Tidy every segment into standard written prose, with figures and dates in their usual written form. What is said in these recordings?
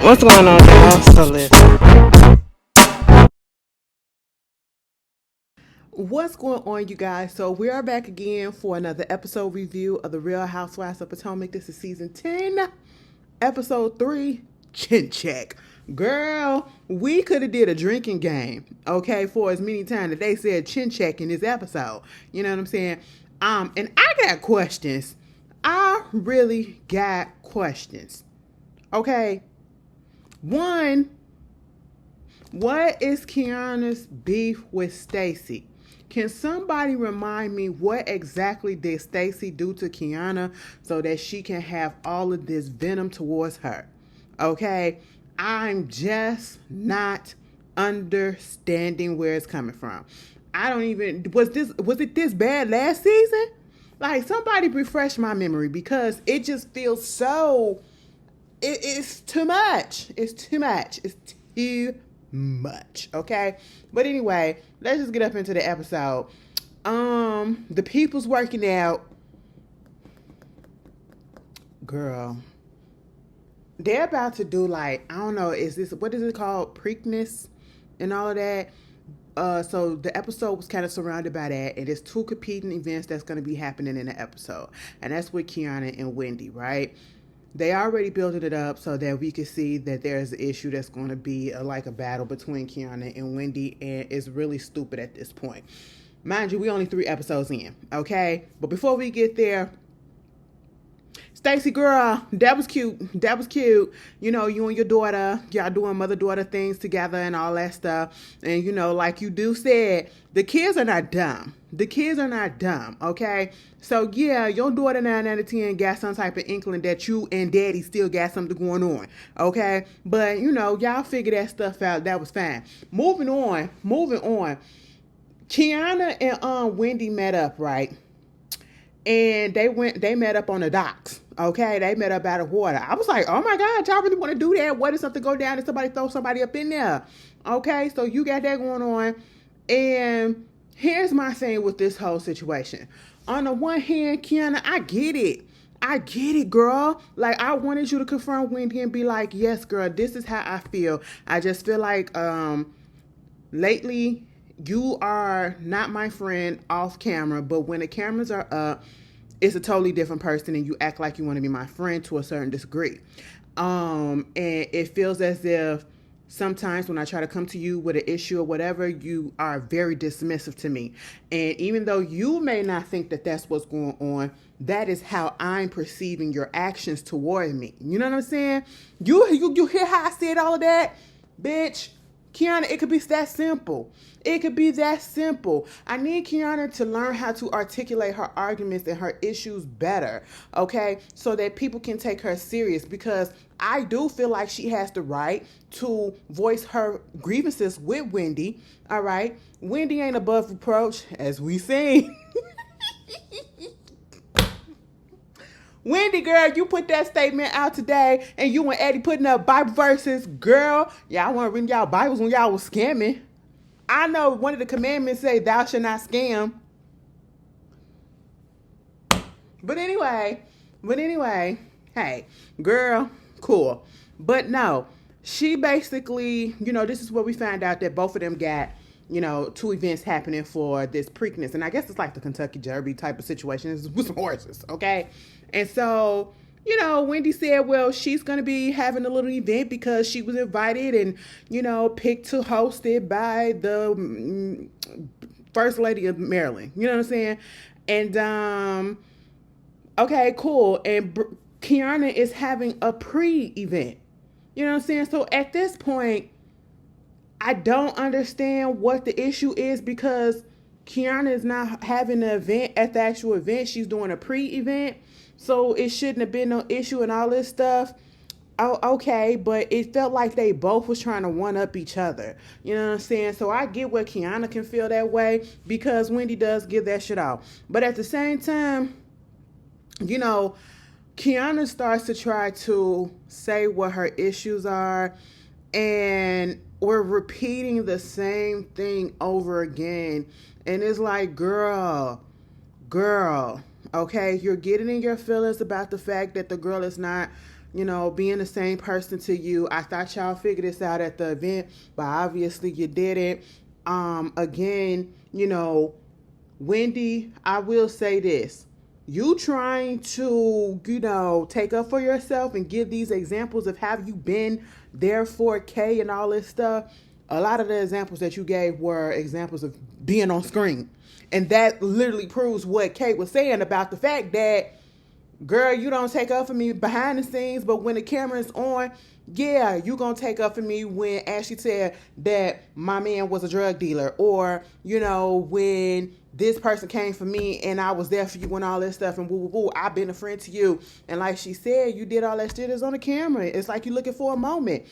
What's going on, y'all? So listen. What's going on, you guys? So we are back again for another episode review of the Real Housewives of Potomac. This is season 10, episode 3, Chin Check. Girl, we could have did a drinking game, okay, for as many times that they said chin check in this episode. You know what I'm saying? And I got questions. I really got questions. Okay. One, what is Kiana's beef with Stacy? Can somebody remind me what exactly did Stacy do to Kiana so that she can have all of this venom towards her? Okay? I'm just not understanding where it's coming from. I don't even was it this bad last season? Like, somebody refresh my memory because it just feels so it's too much. It's too much. It's too much. Okay. But anyway, let's just get up into the episode. The people's working out. Girl. They're about to do, like, I don't know, what is it called? Preakness and all of that. So the episode was kind of surrounded by that, and there's two competing events that's going to be happening in the episode, and that's with Kiana and Wendy, right? They already built it up so that we could see that there's an issue that's going to be like a battle between Kiana and Wendy, and it's really stupid at this point. Mind you, we only 3 episodes in, okay? But before we get there, Stacy, girl, that was cute. That was cute. You know, you and your daughter, y'all doing mother-daughter things together and all that stuff. And, you know, like you do said, the kids are not dumb. The kids are not dumb, okay? So, yeah, your daughter 9 out of 10 got some type of inkling that you and daddy still got something going on, okay? But, you know, y'all figure that stuff out. That was fine. Moving on. Kiana and Wendy met up, right? And they met up on the docks. Okay, they met up out of water. I was like, oh my God, y'all really want to do that? What if something go down and somebody throw somebody up in there? Okay, so you got that going on. And here's my thing with this whole situation. On the one hand, Kiana, I get it, girl. Like, I wanted you to confront Wendy and be like, yes, girl, this is how I feel. I just feel like lately you are not my friend off camera, but when the cameras are up, it's a totally different person and you act like you want to be my friend to a certain degree. And it feels as if sometimes when I try to come to you with an issue or whatever, you are very dismissive to me. And even though you may not think that that's what's going on, that is how I'm perceiving your actions toward me. You know what I'm saying? You hear how I said all of that? Bitch, Kiana, it could be that simple. It could be that simple. I need Kiana to learn how to articulate her arguments and her issues better, okay? So that people can take her serious, because I do feel like she has the right to voice her grievances with Wendy, all right? Wendy ain't above reproach, as we seen. Wendy, girl, you put that statement out today, and you and Eddie putting up Bible verses. Girl, y'all want to read y'all Bibles when y'all was scamming. I know one of the commandments say, thou shalt not scam. But anyway, hey, girl, cool. But no, she basically, you know, this is where we found out that both of them got, you know, 2 events happening for this Preakness. And I guess it's like the Kentucky Derby type of situation with some horses, okay? And so, you know, Wendy said, well, she's going to be having a little event because she was invited and, you know, picked to host it by the First Lady of Maryland. You know what I'm saying? And, okay, cool. And Kiana is having a pre-event. You know what I'm saying? So at this point, I don't understand what the issue is, because Kiana is not having an event at the actual event. She's doing a pre-event. So it shouldn't have been no issue and all this stuff. Oh, okay, but it felt like they both was trying to one-up each other. You know what I'm saying? So I get where Kiana can feel that way, because Wendy does give that shit off. But at the same time, you know, Kiana starts to try to say what her issues are, and we're repeating the same thing over again. And it's like, girl, okay, you're getting in your feelings about the fact that the girl is not, being the same person to you. I thought y'all figured this out at the event, but obviously you didn't. Again, Wendy, I will say this. You trying to, take up for yourself and give these examples of have you been there for Kay and all this stuff. A lot of the examples that you gave were examples of being on screen. And that literally proves what Kate was saying about the fact that, girl, you don't take up for me behind the scenes, but when the camera's on, yeah, you gonna take up for me when Ashley said that my man was a drug dealer, or, when this person came for me and I was there for you and all that stuff and woo woo woo, I've been a friend to you. And like she said, you did all that shit is on the camera. It's like you're looking for a moment.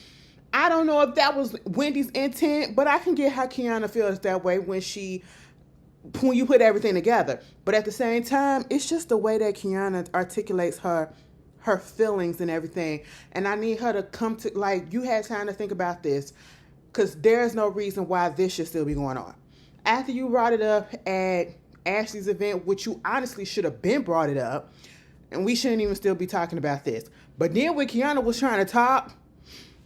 I don't know if that was Wendy's intent, but I can get how Kiana feels that way when you put everything together. But at the same time, it's just the way that Kiana articulates her feelings and everything. And I need her to come to, you had time to think about this, because there's no reason why this should still be going on. After you brought it up at Ashley's event, which you honestly should have been brought it up, and we shouldn't even still be talking about this. But then when Kiana was trying to talk,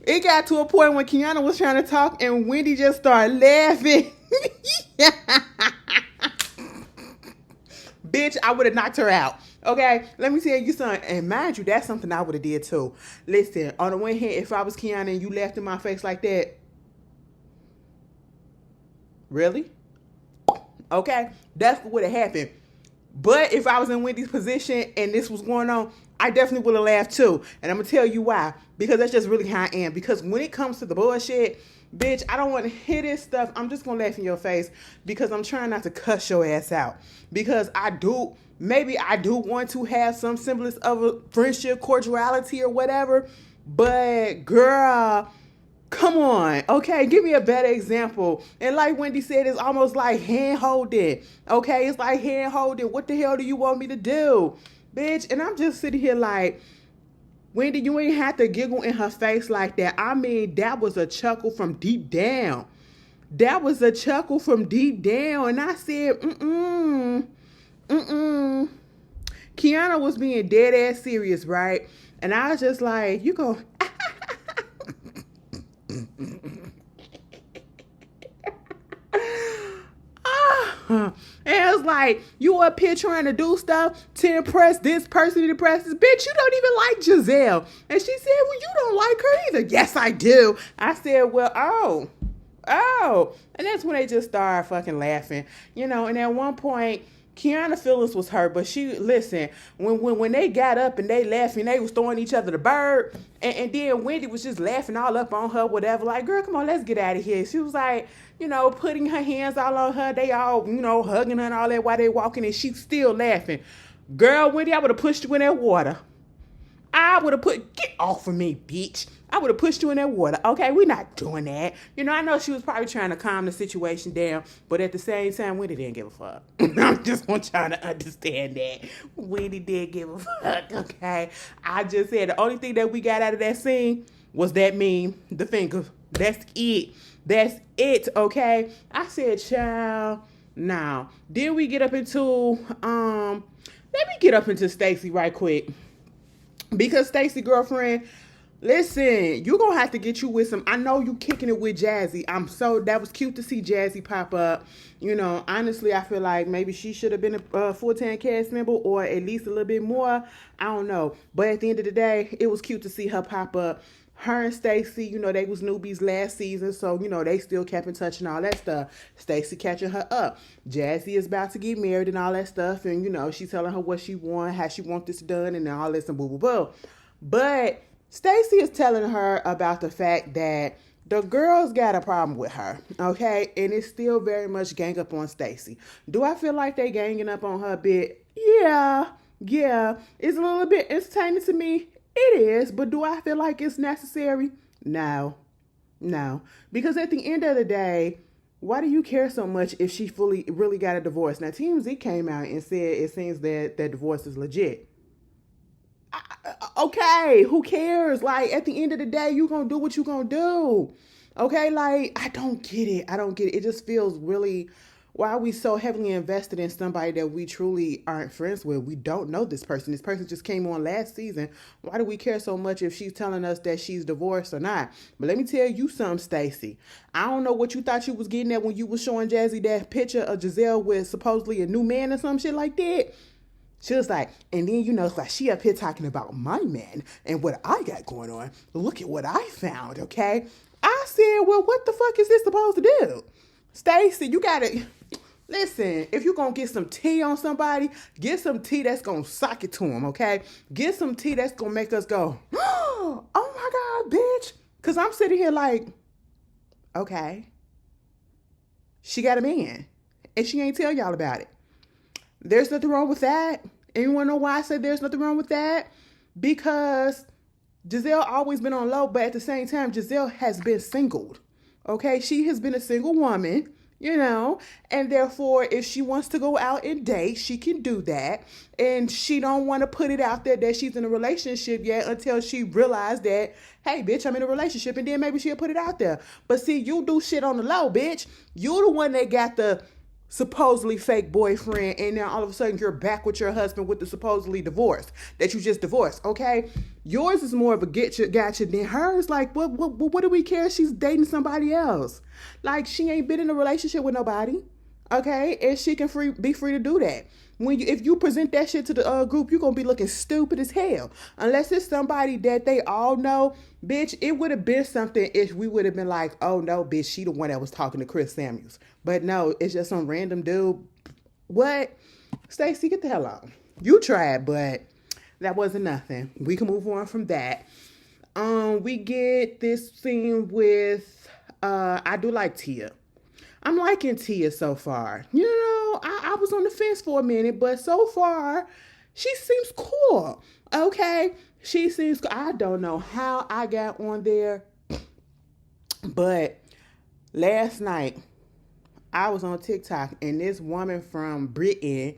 it got to a point when Kiana was trying to talk and Wendy just started laughing. Bitch, I would have knocked her out. Okay, let me tell you something. And mind you, that's something I would have did too. Listen, on the one hand, if I was Kiana and you laughed in my face like that, really? Okay, that's what would have happened. But if I was in Wendy's position and this was going on, I definitely would have laughed too. And I'm going to tell you why. Because that's just really how I am. Because when it comes to the bullshit, bitch, I don't want to hear this stuff. I'm just going to laugh in your face because I'm trying not to cuss your ass out. Because maybe I do want to have some semblance of a friendship, cordiality or whatever. But girl, come on, okay? Give me a better example. And like Wendy said, it's almost like hand-holding, okay? It's like hand-holding. What the hell do you want me to do, bitch? And I'm just sitting here like, Wendy, you ain't have to giggle in her face like that. I mean, that was a chuckle from deep down. That was a chuckle from deep down. And I said, Kiana was being dead ass serious, right? And I was just like, you go... And it was like, you up here trying to do stuff to impress this person, to impress this bitch. You don't even like Giselle. And she said, well, you don't like her either. Yes, I do. I said, well, oh. And that's when they just started fucking laughing. And at one point, Kiana's feelings was hurt, but when they got up and they laughing, they was throwing each other the bird, and then Wendy was just laughing all up on her, whatever, like, girl, come on, let's get out of here. She was like, putting her hands all on her, they all, hugging her and all that while they walking, and she's still laughing. Girl, Wendy, I would have pushed you in that water. Get off of me, bitch. I would have pushed you in that water. Okay, we're not doing that. I know she was probably trying to calm the situation down, but at the same time, Wendy didn't give a fuck. I just want y'all to understand that. Wendy did give a fuck, okay? I just said the only thing that we got out of that scene was that meme, the finger. That's it, okay? I said, child, now. Then we get up into, let me get up into Stacy right quick. Because Stacy, girlfriend, listen, you're going to have to get you with some, I know you kicking it with Jazzy. That was cute to see Jazzy pop up. Honestly, I feel like maybe she should have been a full-time cast member or at least a little bit more. I don't know. But at the end of the day, it was cute to see her pop up. Her and Stacy, they was newbies last season, so, they still kept in touch and all that stuff. Stacy catching her up. Jazzy is about to get married and all that stuff, and, she's telling her what she want, how she want this done, and all this and boo, boo, boo. But Stacy is telling her about the fact that the girls got a problem with her, okay? And it's still very much gang up on Stacy. Do I feel like they ganging up on her a bit? Yeah. It's a little bit entertaining to me. It is, but do I feel like it's necessary? No. Because at the end of the day, why do you care so much if she really got a divorce? Now, TMZ came out and said it seems that divorce is legit. Okay, who cares? Like, at the end of the day, you gonna do what you gonna do. Okay, like, I don't get it. It just feels really why are we so heavily invested in somebody that we truly aren't friends with? We don't know this person. This person just came on last season. Why do we care so much if she's telling us that she's divorced or not? But let me tell you something, Stacy. I don't know what you thought you was getting at when you was showing Jazzy that picture of Giselle with supposedly a new man or some shit like that. She was like, and then, it's like she up here talking about my man and what I got going on. Look at what I found, okay? I said, well, what the fuck is this supposed to do? Stacy, you gotta, listen, if you're gonna get some tea on somebody, get some tea that's gonna sock it to them, okay? Get some tea that's gonna make us go, oh my God, bitch. Because I'm sitting here like, okay, she got a man and she ain't tell y'all about it. There's nothing wrong with that. And you want to know why I said there's nothing wrong with that? Because Giselle always been on low, but at the same time, Giselle has been singled. Okay? She has been a single woman, and therefore, if she wants to go out and date, she can do that. And she don't want to put it out there that she's in a relationship yet until she realized that, hey, bitch, I'm in a relationship, and then maybe she'll put it out there. But see, you do shit on the low, bitch. You the one that got the supposedly fake boyfriend, and now all of a sudden you're back with your husband with the supposedly divorced that you just divorced, okay? Yours is more of a gotcha than hers. Like, what do we care? She's dating somebody else. Like, she ain't been in a relationship with nobody, okay? And she can be free to do that. If you present that shit to the group, you're gonna be looking stupid as hell. Unless it's somebody that they all know, bitch, it would have been something if we would have been like, oh no, bitch, she the one that was talking to Chris Samuels. But no, it's just some random dude. What? Stacy, get the hell out. You tried, but that wasn't nothing. We can move on from that. We get this scene with, I do like Tia. I'm liking Tia so far. I was on the fence for a minute, but so far, she seems cool. Okay? She seems cool. I don't know how I got on there, but last night, I was on TikTok, and this woman from Britain,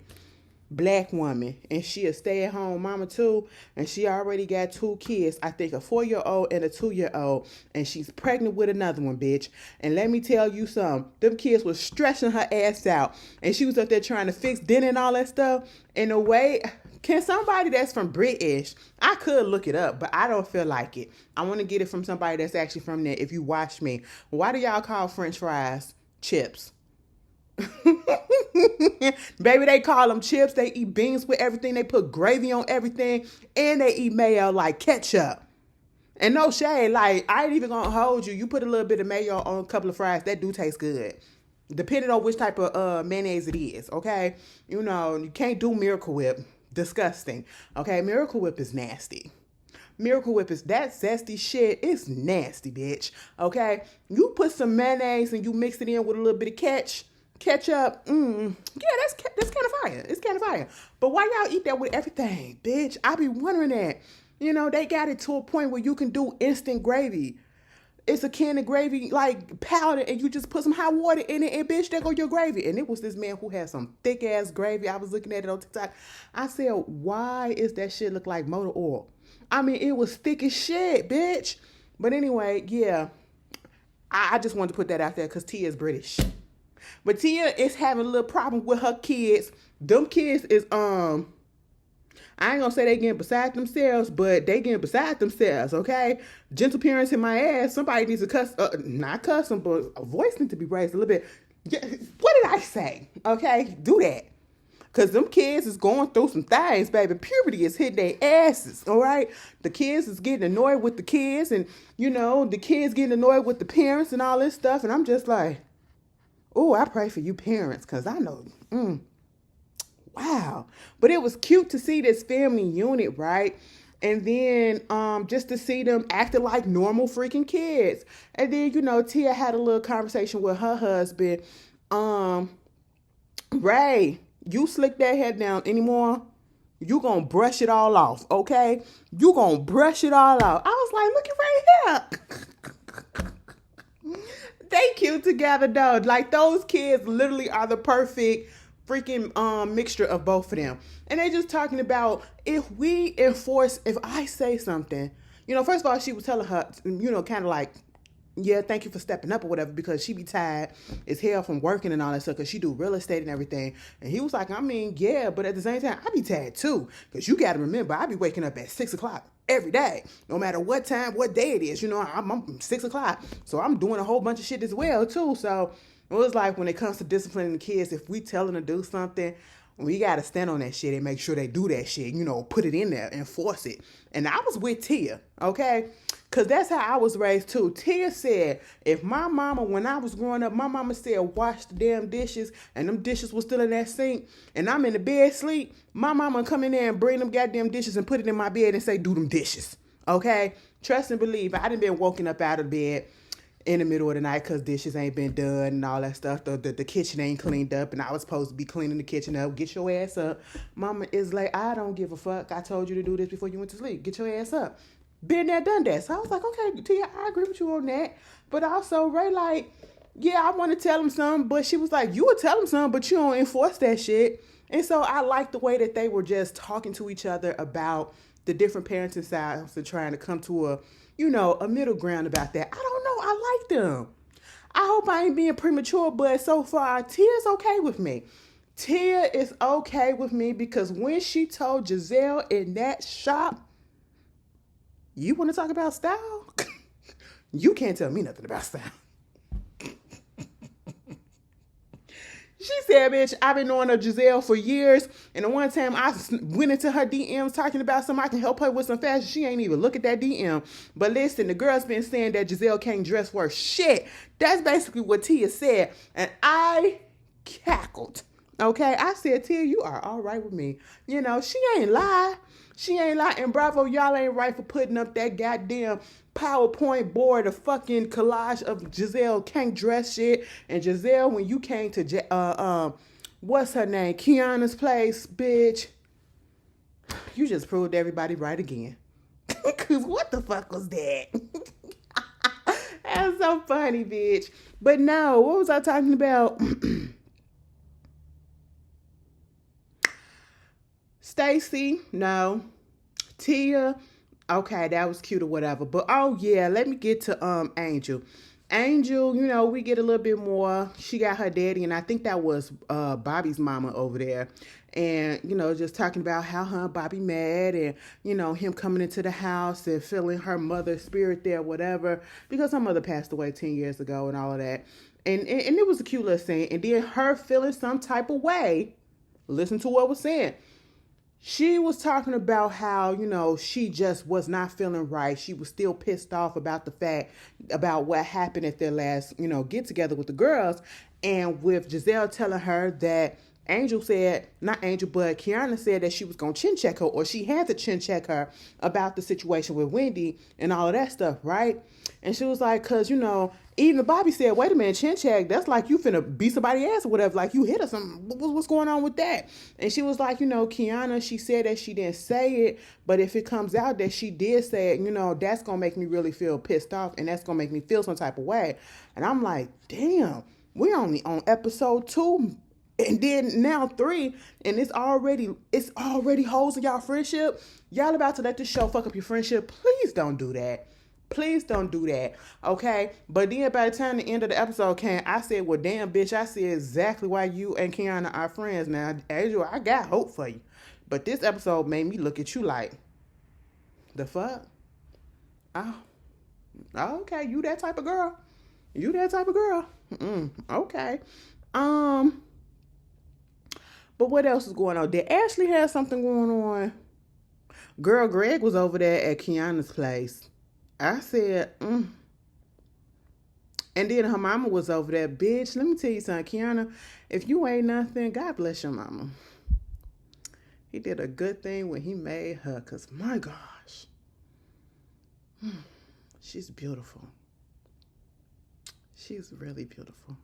black woman, and she a stay-at-home mama too, and she already got 2 kids, I think a 4-year-old and a 2-year-old, and she's pregnant with another one, bitch. And let me tell you something, them kids was stretching her ass out, and she was up there trying to fix dinner and all that stuff. In a way, can somebody that's from British, I could look it up, but I don't feel like it. I want to get it from somebody that's actually from there. If you watch me, why do y'all call French fries chips? Baby, they call them chips. They eat beans with everything. They put gravy on everything, and they eat mayo like ketchup. And no shade, like, I ain't even gonna hold you. You put a little bit of mayo on a couple of fries, that do taste good, depending on which type of mayonnaise it is. Okay, you can't do Miracle Whip. Disgusting. Okay, Miracle Whip is nasty. Miracle Whip is that zesty shit. It's nasty, bitch. Okay, you put some mayonnaise and you mix it in with a little bit of ketchup, yeah, that's kind of fire. It's kind of fire. But why y'all eat that with everything, bitch? I be wondering that. They got it to a point where you can do instant gravy. It's a can of gravy, like powder, and you just put some hot water in it, and bitch, there go your gravy. And it was this man who had some thick ass gravy. I was looking at it on TikTok. I said, why is that shit look like motor oil? I mean, it was thick as shit, bitch. But anyway, yeah, I just wanted to put that out there because Tia is British. But Tia is having a little problem with her kids. Them kids is, I ain't gonna say they getting beside themselves, but they getting beside themselves, okay? Gentle parents in my ass. Somebody needs to not cuss them, but a voice needs to be raised a little bit. Yeah, what did I say? Okay, do that. Because them kids is going through some things, baby. Puberty is hitting their asses, all right? The kids is getting annoyed with the kids, and, the kids getting annoyed with the parents and all this stuff, and I'm just like, oh, I pray for you parents, because I know, wow. But it was cute to see this family unit, right? And then just to see them acting like normal freaking kids. And then, Tia had a little conversation with her husband. Ray, you slick that head down anymore, you gonna brush it all off, okay? You gonna brush it all off. I was like, look at right here. They cute together, though. Like, those kids literally are the perfect freaking mixture of both of them. And they just talking about if I say something, first of all, she was telling her, kind of like yeah, thank you for stepping up or whatever, because she be tired as hell from working and all that stuff because she do real estate and everything. And he was like, I mean, yeah, but at the same time, I be tired too, because you got to remember, I be waking up at 6 o'clock every day, no matter what time, what day it is. You know, I'm 6 o'clock, so I'm doing a whole bunch of shit as well too. So it was like, when it comes to disciplining the kids, if we tell them to do something, we got to stand on that shit and make sure they do that shit, you know, put it in there, enforce it. And I was with Tia, okay? Because that's how I was raised too. Tia said, if my mama, when I was growing up, my mama said, wash the damn dishes, and them dishes was still in that sink, and I'm in the bed sleep, my mama come in there and bring them goddamn dishes and put it in my bed and say, do them dishes, okay? Trust and believe, I done been woken up out of bed in the middle of the night because dishes ain't been done and all that stuff. The kitchen ain't cleaned up, and I was supposed to be cleaning the kitchen up. Get your ass up. Mama is like, I don't give a fuck. I told you to do this before you went to sleep. Get your ass up. Been there, done that. So I was like, okay, Tia, I agree with you on that. But also, Ray, like, yeah, I want to tell him something, but she was like, you would tell him something, but you don't enforce that shit. And so I liked the way that they were just talking to each other about the different parenting styles and trying to come to a middle ground about that. I don't know. I like them. I hope I ain't being premature, but so far, Tia's okay with me. Tia is okay with me because when she told Giselle in that shop, you want to talk about style? You can't tell me nothing about style. She said, bitch, I've been knowing of Giselle for years. And the one time I went into her DMs talking about something I can help her with some fashion, she ain't even look at that DM. But listen, the girl's been saying that Giselle can't dress worth shit. That's basically what Tia said. And I cackled. Okay? I said, Tia, you are all right with me. You know, she ain't lie. She ain't lie. And bravo, y'all ain't right for putting up that goddamn PowerPoint board, a fucking collage of Giselle can't dress shit. And Giselle, when you came to what's her name, Kiana's place, bitch, you just proved everybody right again. Cause what the fuck was that? That's so funny, bitch. But no, what was I talking about? Stacy, no. Tia, okay, that was cute or whatever. But oh yeah, let me get to Angel. Angel, you know, we get a little bit more. She got her daddy, and I think that was Bobby's mama over there. And, you know, just talking about how her and Bobby met, and, you know, him coming into the house and feeling her mother's spirit there, whatever, because her mother passed away 10 years ago and all of that. And it was a cute little scene. And then her feeling some type of way. Listen to what was said. She was talking about how, you know, she just was not feeling right. She was still pissed off about the fact about what happened at their last, you know, get together with the girls. And with Giselle telling her that Angel said, not Angel, but Kiana said that she was going to chin check her, or she had to chin check her about the situation with Wendy and all of that stuff, right? And she was like, because, you know, even Bobby said, wait a minute, chin check, that's like you finna beat somebody's ass or whatever, like you hit her something. What's going on with that? And she was like, you know, Kiana, she said that she didn't say it, but if it comes out that she did say it, you know, that's going to make me really feel pissed off, and that's going to make me feel some type of way. And I'm like, damn, we're only on episode 2. And then now 3, and it's already holes in y'all friendship. Y'all about to let this show fuck up your friendship. Please don't do that. Please don't do that. Okay? But then by the time the end of the episode came, I said, well, damn, bitch, I see exactly why you and Kiana are friends now. Angel, I got hope for you. But this episode made me look at you like, the fuck? Oh, okay, you that type of girl. You that type of girl. Okay. But what else is going on? Did Ashley have something going on? Girl, Greg was over there at Kiana's place. I said, And then her mama was over there. Bitch, let me tell you something, Kiana. If you ain't nothing, God bless your mama. He did a good thing when he made her, because my gosh. She's beautiful. She's really beautiful.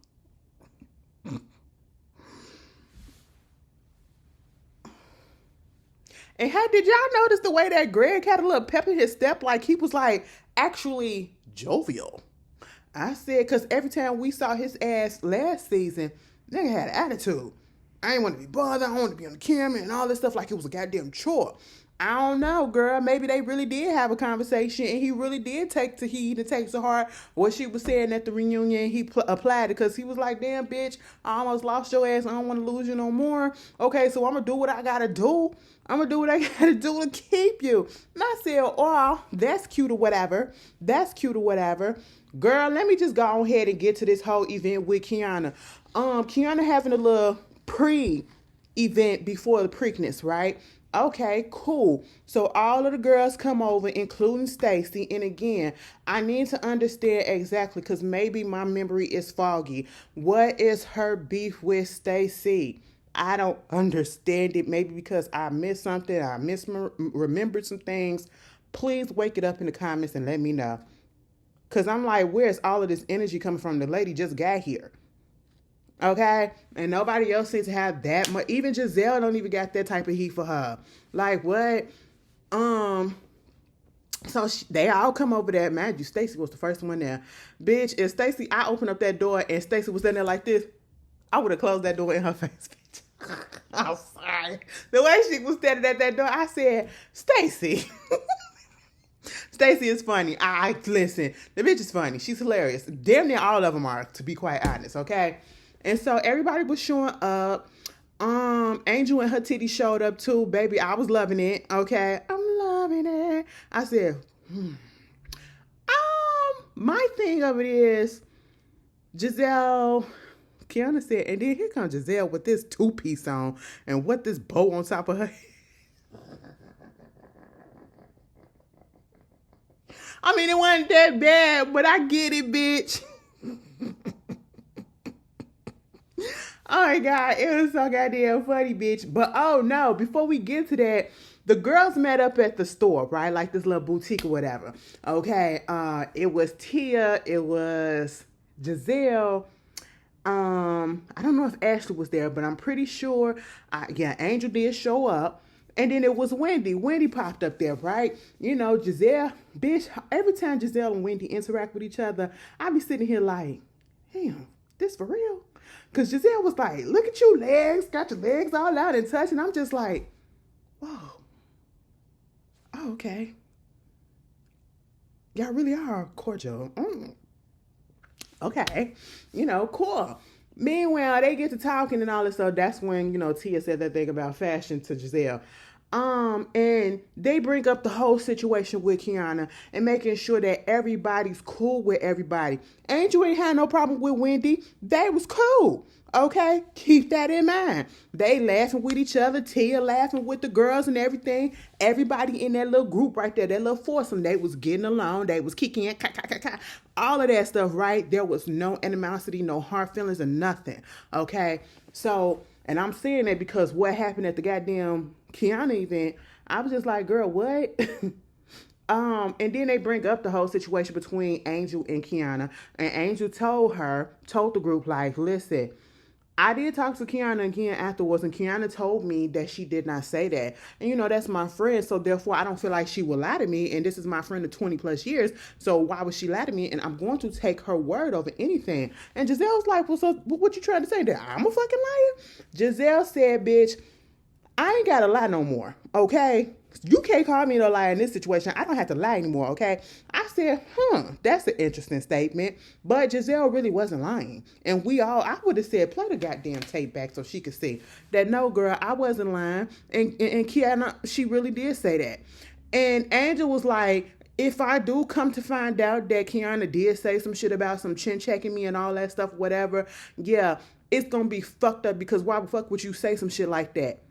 And did y'all notice the way that Greg had a little pep in his step? Like he was like actually jovial. I said, because every time we saw his ass last season, nigga had an attitude. I ain't want to be bothered. I want to be on the camera and all this stuff like it was a goddamn chore. I don't know, girl. Maybe they really did have a conversation, and he really did take to heed and take to heart what she was saying at the reunion. He applied it because he was like, "Damn, bitch, I almost lost your ass. I don't want to lose you no more." Okay, so I'm gonna do what I gotta do. I'm gonna do what I gotta do to keep you. And I said, "Oh, that's cute or whatever. That's cute or whatever." Girl, let me just go ahead and get to this whole event with Kiana. Kiana having a little pre-event before the Preakness, right? Okay, cool. So all of the girls come over, including Stacy. And again, I need to understand exactly because maybe my memory is foggy. What is her beef with Stacy? I don't understand it. Maybe because I missed something, I misremembered some things. Please wake it up in the comments and let me know. Because I'm like, where's all of this energy coming from? The lady just got here. Okay? And nobody else seems to have that much. Even Giselle don't even got that type of heat for her. Like, what? So they all come over there. Mind you, Stacy was the first one there. Bitch, if Stacy, I opened up that door and Stacy was in there like this, I would have closed that door in her face, bitch. I'm sorry. The way she was standing at that door, I said, Stacy. Stacy is funny. I listen. The bitch is funny. She's hilarious. Damn near all of them are, to be quite honest. Okay, and so everybody was showing up. Angel and her titty showed up too, baby. I was loving it. Okay, I'm loving it. I said, my thing of it is Giselle. Kiana said, and then here comes Giselle with this two-piece on and what this bow on top of her head. I mean, it wasn't that bad, but I get it, bitch. Oh my God, it was so goddamn funny, bitch. But oh no, before we get to that, the girls met up at the store, right? Like this little boutique or whatever. Okay, it was Tia, it was Giselle. I don't know if Ashley was there, but I'm pretty sure. Angel did show up. And then it was Wendy. Wendy popped up there, right? You know, Giselle, bitch, every time Giselle and Wendy interact with each other, I be sitting here like, damn, this for real? Because Giselle was like, look at you legs, got your legs all out and touch. And I'm just like, whoa. Oh, okay. Y'all really are cordial. Okay. You know, cool. Meanwhile, they get to talking and all this stuff. That's when, you know, Tia said that thing about fashion to Giselle. And they bring up the whole situation with Kiana and making sure that everybody's cool with everybody. Angel ain't had no problem with Wendy. They was cool. Okay? Keep that in mind. They laughing with each other. Tia laughing with the girls and everything. Everybody in that little group right there, that little foursome, they was getting along. They was kicking, all of that stuff, right? There was no animosity, no hard feelings, or nothing. Okay? So, and I'm saying that because what happened at the goddamn Kiana event, I was just like, girl, what? And then they bring up the whole situation between Angel and Kiana. And Angel told the group, like, listen, I did talk to Kiana again afterwards, and Kiana told me that she did not say that. And, you know, that's my friend, so therefore I don't feel like she will lie to me, and this is my friend of 20 plus years, so why would she lie to me? And I'm going to take her word over anything. And Giselle's like, well, so what you trying to say? That I'm a fucking liar? Giselle said, bitch, I ain't gotta lie no more, okay? You can't call me no liar in this situation. I don't have to lie anymore, okay? I said, that's an interesting statement. But Giselle really wasn't lying. And I would have said, play the goddamn tape back so she could see that, no, girl, I wasn't lying. And Kiana, she really did say that. And Angel was like, if I do come to find out that Kiana did say some shit about some chin checking me and all that stuff, whatever, yeah, it's gonna be fucked up because why the fuck would you say some shit like that?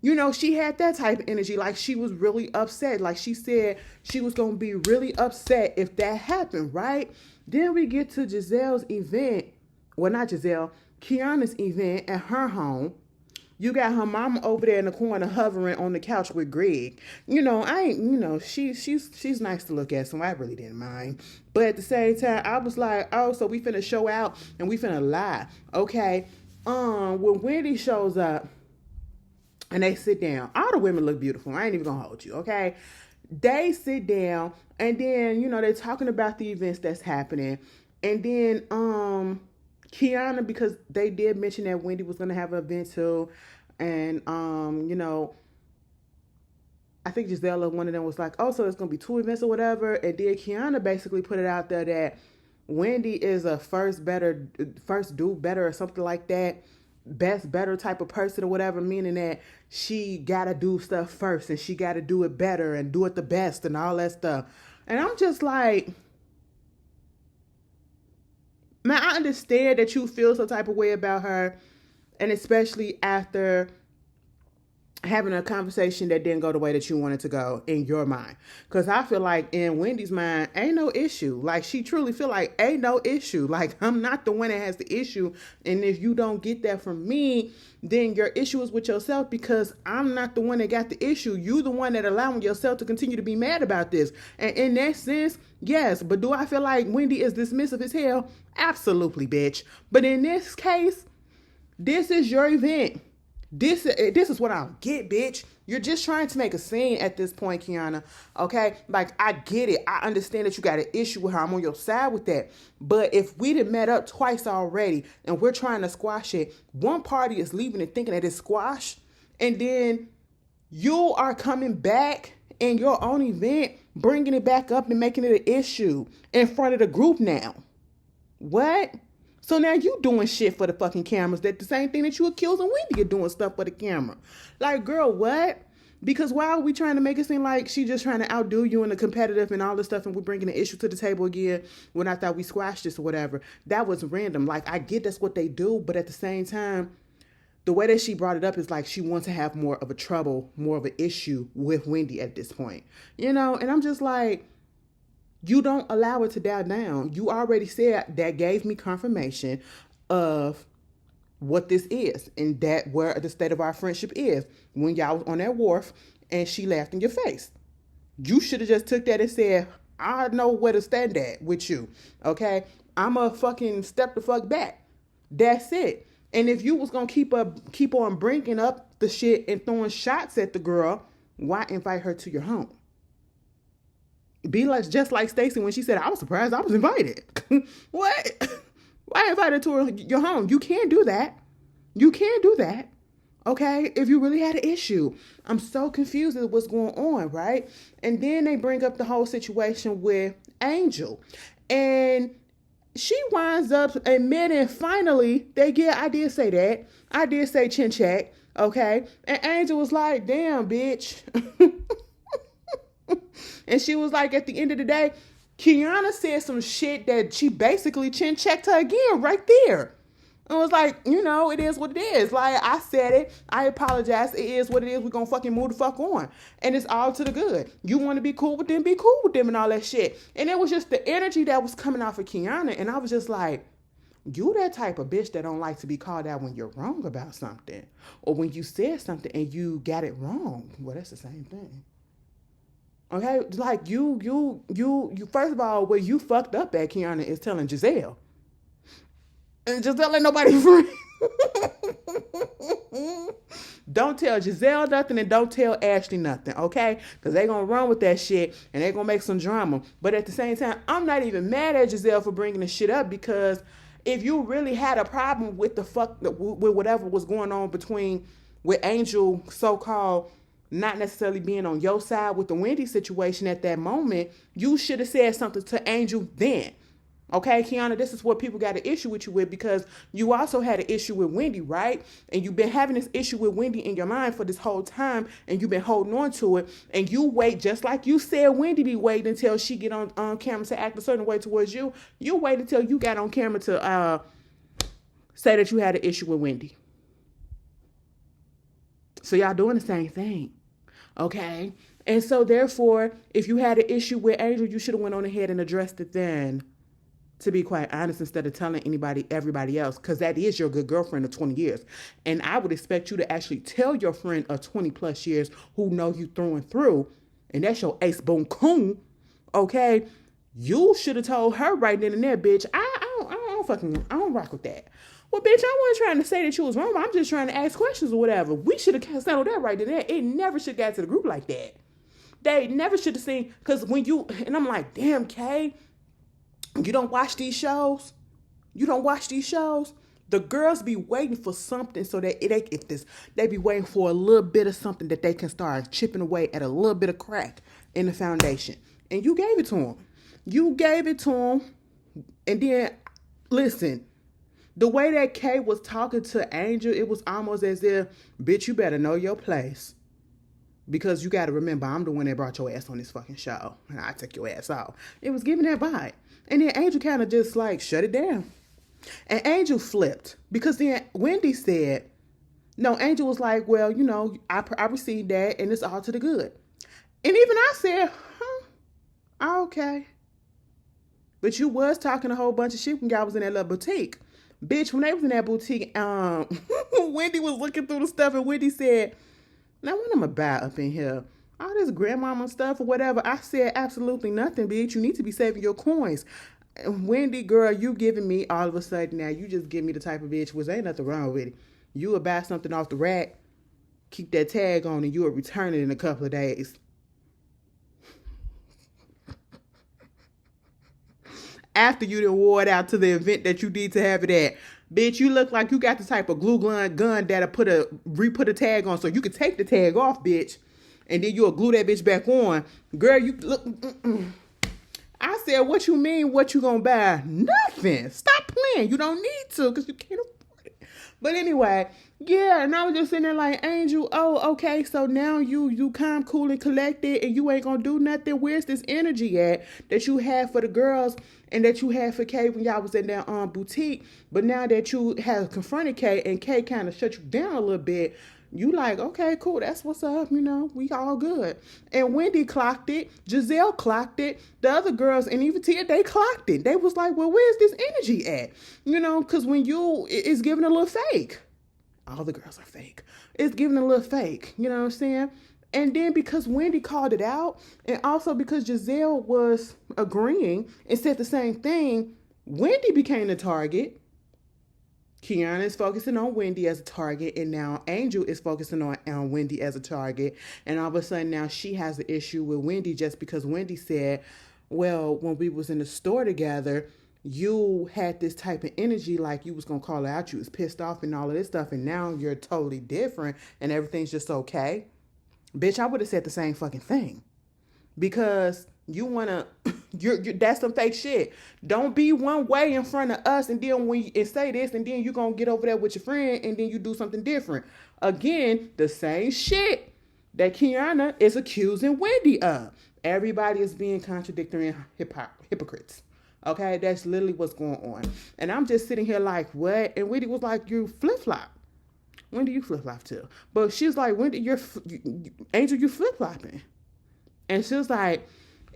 You know, she had that type of energy. Like, she was really upset. Like, she said she was going to be really upset if that happened, right? Then we get to Giselle's event. Well, not Giselle. Kiana's event at her home. You got her mama over there in the corner hovering on the couch with Greg. You know, she's nice to look at, so I really didn't mind. But at the same time, I was like, oh, so we finna show out and we finna lie. Okay. When Wendy shows up, and they sit down. All the women look beautiful. I ain't even gonna hold you, okay? They sit down, and then, you know, they're talking about the events that's happening. And then Kiana, because they did mention that Wendy was gonna have an event too, and you know, Kiana, she really did say that. And Angel was like, well, so what you trying to say? That I'm a fucking liar? Giselle said, bitch, I ain't gotta lie no more, okay? I said, that's an interesting statement. But Giselle really wasn't lying. And then, Angel told her, like, listen, I did talk to Kiana again afterwards, and you know, that's my friend of 20 plus years. So why would she lie to me? And Giselle was like, if I do come to find out that Kiana did say some shit about some chin checking me and all that stuff, whatever, yeah, it's gonna be fucked up because why the fuck would you say some shit like that? You know, she had that type of energy. Like, she was really upset. Like, she said she was going to be really upset if that happened, right? Then we get to Giselle's event. When Wendy shows up, I think Giselle, one of them was like, oh, so it's going to be two events or whatever. And then Kiana basically put it out there that Wendy is a first do better or something like that. Best, better type of person or whatever, meaning that she got to do stuff first and she got to do it better and do it the best and all that stuff. And I'm just like, man, I understand that you feel some type of way about her. And especially after having a conversation that didn't go the way that you wanted to go in your mind. Because I feel like in Wendy's mind, ain't no issue. Like, she truly feel like ain't no issue. Like, I'm not the one that has the issue. And if you don't get that from me, then your issue is with yourself, because I'm not the one that got the issue. You the one that allowing yourself to continue to be mad about this. And in that sense, yes. But do I feel like Wendy is dismissive as hell? Absolutely, bitch. But in this case, this is your event. This is what I don't get, bitch. You're just trying to make a scene at this point, Kiana. Okay? Like, I get it. I understand that you got an issue with her. I'm on your side with that. But if we done met up twice already and we're trying to squash it, one party is leaving and thinking that it's squashed, and then you are coming back in your own event, bringing it back up and making it an issue in front of the group now. What? So now you doing shit for the fucking cameras. That the same thing that you accusing Wendy of doing stuff for the camera. Like, girl, what? Because why are we trying to make it seem like she just trying to outdo you in the competitive and all this stuff, and we're bringing the issue to the table again when I thought we squashed this or whatever? That was random. Like, I get that's what they do, but at the same time, the way that she brought it up is like she wants to have more of an issue with Wendy at this point. You know, and I'm just like, you don't allow it to die down. You already said that gave me confirmation of what this is and that where the state of our friendship is when y'all was on that wharf and she laughed in your face. You should have just took that and said, I know where to stand at with you. Okay? I'm a fucking step the fuck back. That's it. And if you was going to keep on bringing up the shit and throwing shots at the girl, why invite her to your home? Be like, just like Stacy when she said, I was surprised I was invited. What? Why invite her to your home? You can't do that. You can't do that. Okay? If you really had an issue. I'm so confused at what's going on, right? And then they bring up the whole situation with Angel. And she winds up admitting, finally, I did say that. I did say chin check. Okay? And Angel was like, damn, bitch. And she was like, at the end of the day, Kiana said some shit that she basically chin checked her again right there. And was like, you know, it is what it is. Like, I said it. I apologize. It is what it is. We're going to fucking move the fuck on. And it's all to the good. You want to be cool with them, be cool with them and all that shit. And it was just the energy that was coming off of Kiana. And I was just like, you that type of bitch that don't like to be called out when you're wrong about something. Or when you said something and you got it wrong. Well, that's the same thing. Okay, like you, first of all, where you fucked up at, Kiana, is telling Giselle. And Giselle ain't nobody free. Don't tell Giselle nothing and don't tell Ashley nothing, okay? Because they going to run with that shit and they going to make some drama. But at the same time, I'm not even mad at Giselle for bringing this shit up, because if you really had a problem with with whatever was going on with Angel, so-called, not necessarily being on your side with the Wendy situation at that moment, you should have said something to Angel then. Okay, Kiana, this is what people got an issue with you with, because you also had an issue with Wendy, right? And you've been having this issue with Wendy in your mind for this whole time, and you've been holding on to it, and you wait, just like you said Wendy be waiting until she get on camera to act a certain way towards you. You wait until you got on camera to say that you had an issue with Wendy. So y'all doing the same thing. Okay? And so therefore, if you had an issue with Angel, you should have went on ahead and addressed it then, to be quite honest, instead of telling everybody else, because that is your good girlfriend of 20 years. And I would expect you to actually tell your friend of 20 plus years who know you through and through, and that's your ace boom coon, okay? You should have told her right then and there, bitch, I don't rock with that. Well, bitch, I wasn't trying to say that you was wrong. I'm just trying to ask questions or whatever. We should have settled that right there. It never should have got to the group like that. They never should have seen, because and I'm like, damn, Kay, you don't watch these shows? You don't watch these shows? The girls be waiting for something so that they be waiting for a little bit of something that they can start chipping away at a little bit of crack in the foundation. And you gave it to them. You gave it to them. And then, listen, the way that Kay was talking to Angel, it was almost as if, bitch, you better know your place. Because you got to remember, I'm the one that brought your ass on this fucking show. And I took your ass out. It was giving that vibe. And then Angel kind of just like shut it down. And Angel flipped. Because then Wendy said, no, Angel was like, well, you know, I received that and it's all to the good. And even I said, okay. But you was talking a whole bunch of shit when y'all was in that little boutique. Bitch, when they was in that boutique, Wendy was looking through the stuff and Wendy said, now what I'm about up in here? All this grandmama stuff or whatever. I said absolutely nothing, bitch. You need to be saving your coins. Wendy, girl, you giving me all of a sudden now. You just give me the type of bitch, which ain't nothing wrong with it. You will buy something off the rack, keep that tag on, and you will return it in a couple of days. After you done wore it out to the event that you need to have it at. Bitch, you look like you got the type of glue gun that'll re-put a tag on so you can take the tag off, bitch. And then you'll glue that bitch back on. Girl, you look... I said, what you mean, what you gonna buy? Nothing. Stop playing. You don't need to because you can't afford it. But anyway, yeah, and I was just sitting there like, Angel, oh, okay, so now you calm, cool, and collected, and you ain't gonna do nothing. Where's this energy at that you had for the girls and that you had for Kay when y'all was in that boutique? But now that you have confronted Kay and Kay kind of shut you down a little bit, you like, okay, cool, that's what's up, you know, we all good. And Wendy clocked it, Giselle clocked it, the other girls, and even Tia, they clocked it. They was like, well, where's this energy at? You know, because when it's giving a little fake. All the girls are fake. It's giving a little fake, you know what I'm saying? And then because Wendy called it out, and also because Giselle was agreeing and said the same thing, Wendy became the target. Kiana is focusing on Wendy as a target, and now Angel is focusing on Wendy as a target. And all of a sudden now she has an issue with Wendy just because Wendy said, well, when we was in the store together, you had this type of energy like you was going to call her out. You was pissed off and all of this stuff, and now you're totally different and everything's just okay. Bitch, I would have said the same fucking thing. Because you want to, that's some fake shit. Don't be one way in front of us and then and say this and then you're going to get over there with your friend and then you do something different. Again, the same shit that Kiana is accusing Wendy of. Everybody is being contradictory and hypocrites. Okay, that's literally what's going on. And I'm just sitting here like, what? And Wendy was like, you flip-flop. When do you flip-flop too? But she was like, Wendy, Angel, you flip-flopping. And she was like,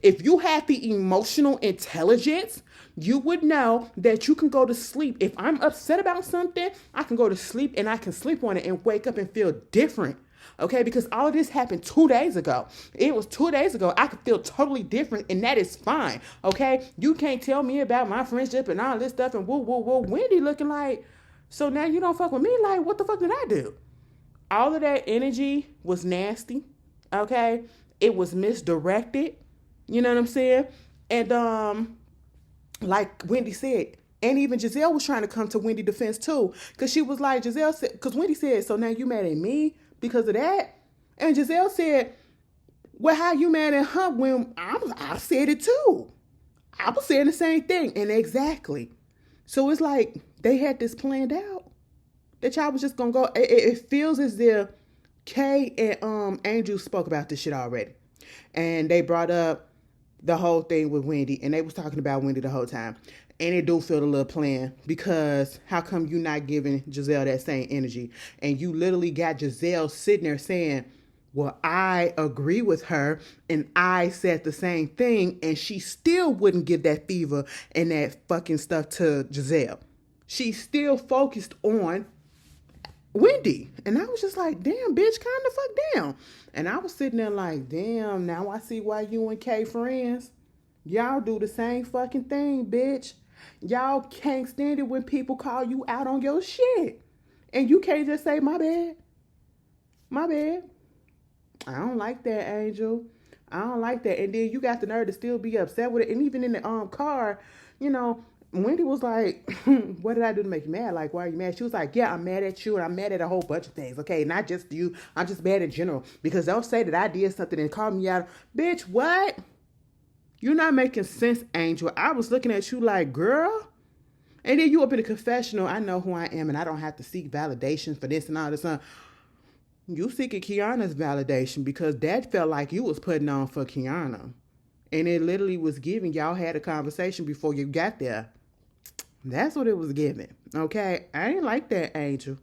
if you had the emotional intelligence, you would know that you can go to sleep. If I'm upset about something, I can go to sleep and I can sleep on it and wake up and feel different. Okay, because all of this happened 2 days ago. It was 2 days ago. I could feel totally different, and that is fine. Okay, you can't tell me about my friendship and all this stuff and whoa. Wendy looking like, so now you don't fuck with me? Like, what the fuck did I do? All of that energy was nasty. Okay, it was misdirected. You know what I'm saying? And like Wendy said, and even Giselle was trying to come to Wendy's defense too, because she was like, Giselle said, because Wendy said, so now you mad at me because of that? And Giselle said, well, how you mad at her when I said it too? I was saying the same thing. And exactly. So it's like they had this planned out that y'all was just going to go. It feels as if Kay and Angel spoke about this shit already. And they brought up the whole thing with Wendy. And they was talking about Wendy the whole time. And it do feel a little planned, because how come you not giving Giselle that same energy? And you literally got Giselle sitting there saying, well, I agree with her and I said the same thing, and she still wouldn't give that fever and that fucking stuff to Giselle. She still focused on Wendy. And I was just like, damn, bitch, calm the fuck down. And I was sitting there like, damn, now I see why you and Kay friends. Y'all do the same fucking thing, bitch. Y'all can't stand it when people call you out on your shit. And you can't just say, my bad. My bad. I don't like that, Angel. I don't like that. And then you got the nerve to still be upset with it. And even in the car, you know, Wendy was like, what did I do to make you mad? Like, why are you mad? She was like, yeah, I'm mad at you and I'm mad at a whole bunch of things. Okay, not just you. I'm just mad in general. Because don't say that I did something and call me out. Bitch, what? You're not making sense, Angel. I was looking at you like, girl. And then you up in the confessional. I know who I am and I don't have to seek validation for this and all this. You seeking Kiana's validation because that felt like you was putting on for Kiana. And it literally was giving. Y'all had a conversation before you got there. That's what it was giving. Okay? I ain't like that, Angel.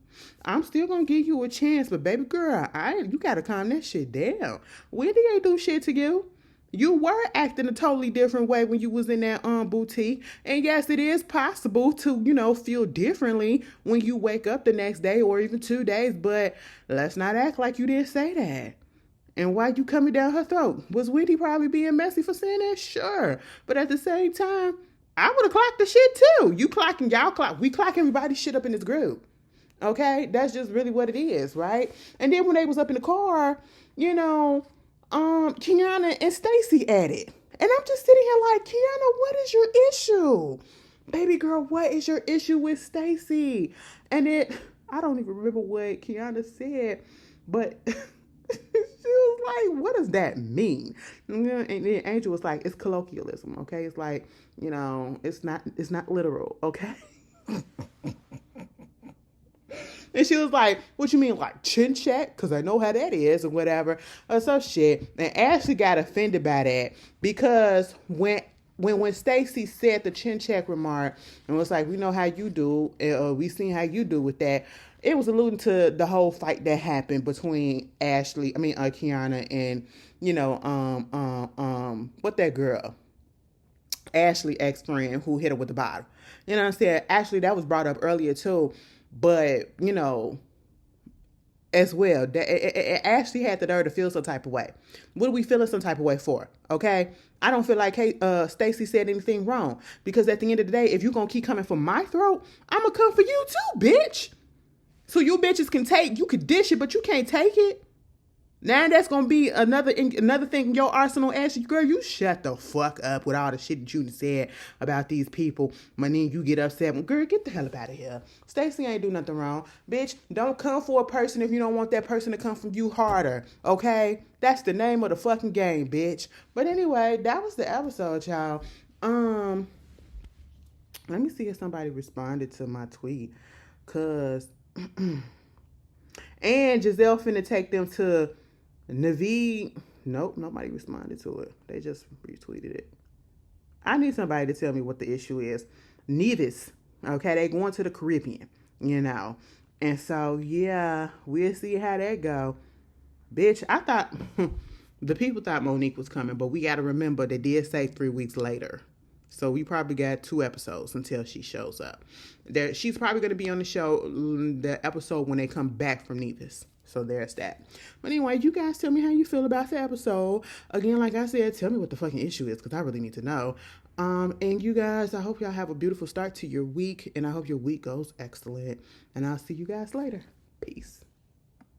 I'm still gonna give you a chance, but baby girl, you gotta calm that shit down. Wendy ain't do shit to you. You were acting a totally different way when you was in that boutique. And yes, it is possible to, feel differently when you wake up the next day or even 2 days, but let's not act like you didn't say that. And why you coming down her throat? Was Wendy probably being messy for saying that? Sure. But at the same time, I would have clocked the shit too. You clocking, y'all clock. We clock everybody's shit up in this group. Okay? That's just really what it is, right? And then when they was up in the car, Kiana and Stacy at it. And I'm just sitting here like, Kiana, what is your issue? Baby girl, what is your issue with Stacy? And I don't even remember what Kiana said, but she was like, what does that mean? And then Angel was like, it's colloquialism, okay? It's like, it's not literal, okay? And she was like, what you mean, like chin check? Because I know how that is and whatever. Or some shit. And Ashley got offended by that because when Stacy said the chin check remark and was like, we know how you do, we seen how you do with that, it was alluding to the whole fight that happened between Kiana and, what that girl? Ashley ex-friend who hit her with the bottle. You know what I'm saying? Actually, that was brought up earlier too. But, as well, Ashley had the nerve to feel some type of way. What are we feeling some type of way for? Okay? I don't feel like Stacy said anything wrong. Because at the end of the day, if you're going to keep coming for my throat, I'm going to come for you too, bitch. So you bitches you could dish it, but you can't take it. Now that's going to be another thing in your arsenal, Ashley. Girl, you shut the fuck up with all the shit that you said about these people. When then you get upset. Well, girl, get the hell up out of here. Stacy ain't do nothing wrong. Bitch, don't come for a person if you don't want that person to come from you harder. Okay? That's the name of the fucking game, bitch. But anyway, that was the episode, y'all. Let me see if somebody responded to my tweet. Because... and Giselle finna take them to... Naveed, nope, nobody responded to it. They just retweeted it. I need somebody to tell me what the issue is. Nevis, okay, they going to the Caribbean, And so, yeah, we'll see how that go. Bitch, I thought, the people thought Monique was coming, but we got to remember they did say 3 weeks later. So we probably got 2 episodes until she shows up. She's probably going to be on the show, the episode when they come back from Nevis. So there's that. But anyway, you guys tell me how you feel about the episode. Again, like I said, tell me what the fucking issue is because I really need to know. And you guys, I hope y'all have a beautiful start to your week. And I hope your week goes excellent. And I'll see you guys later. Peace.